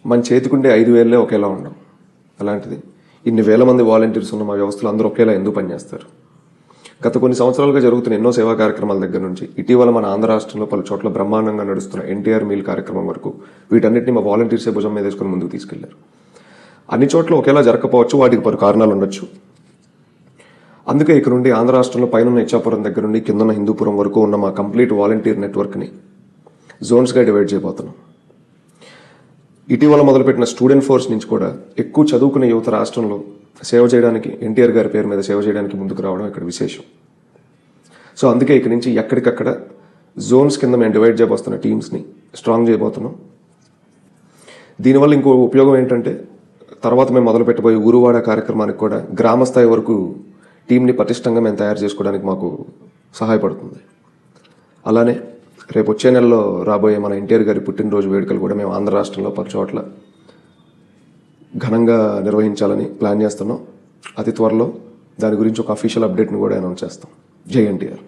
మన చేతికుండే 5,000 ఒకేలా ఉండవు. అలాంటిది ఇన్ని వేల మంది వాలంటీర్స్ ఉన్న మా వ్యవస్థలో అందరూ ఒకేలా ఎందుకు పనిచేస్తారు? గత కొన్ని సంవత్సరాలుగా జరుగుతున్న ఎన్నో సేవా కార్యక్రమాల దగ్గర నుంచి ఇటీవల మన ఆంధ్ర రాష్ట్రంలో పలు చోట్ల బ్రహ్మాండంగా నడుస్తున్న ఎన్టీఆర్ మీల్ కార్యక్రమం వరకు వీటన్నిటిని మా వాలంటీర్సే భుజం మీద వేసుకుని ముందుకు తీసుకెళ్లారు. అన్ని చోట్ల ఒకేలా జరగకపోవచ్చు, వాటికి పలు కారణాలు ఉండొచ్చు. అందుకే ఇక్కడ నుండి ఆంధ్ర రాష్ట్రంలో పైన ఇచ్చాపురం దగ్గర నుండి కిందన్న హిందూపురం వరకు ఉన్న మా కంప్లీట్ వాలంటీర్ నెట్వర్క్ని జోన్స్గా డివైడ్ చేయబోతున్నాం. ఇటీవల మొదలుపెట్టిన స్టూడెంట్ ఫోర్స్ నుంచి కూడా ఎక్కువ చదువుకునే యువత రాష్ట్రంలో సేవ చేయడానికి, ఎన్టీఆర్ గారి పేరు మీద సేవ చేయడానికి ముందుకు రావడం ఇక్కడ విశేషం. సో అందుకే ఇక్కడి నుంచి ఎక్కడికక్కడ జోన్స్ కింద మేము డివైడ్ చేయబోతున్న టీమ్స్ని స్ట్రాంగ్ చేయబోతున్నాం. దీనివల్ల ఇంకో ఉపయోగం ఏంటంటే తర్వాత మేము మొదలు పెట్టబోయే ఊరువాడ కార్యక్రమానికి కూడా గ్రామ స్థాయి వరకు టీంని పటిష్టంగా మేము తయారు చేసుకోవడానికి మాకు సహాయపడుతుంది. అలానే రేపు వచ్చే నెలలో రాబోయే మన ఎన్టీఆర్ గారి పుట్టినరోజు వేడుకలు కూడా మేము ఆంధ్ర రాష్ట్రంలో పలు చోట్ల ఘనంగా నిర్వహించాలని ప్లాన్ చేస్తున్నాం. అతి త్వరలో దాని గురించి ఒక అఫీషియల్ అప్డేట్ని కూడా అనౌన్స్ చేస్తాం. జై ఎన్టీఆర్.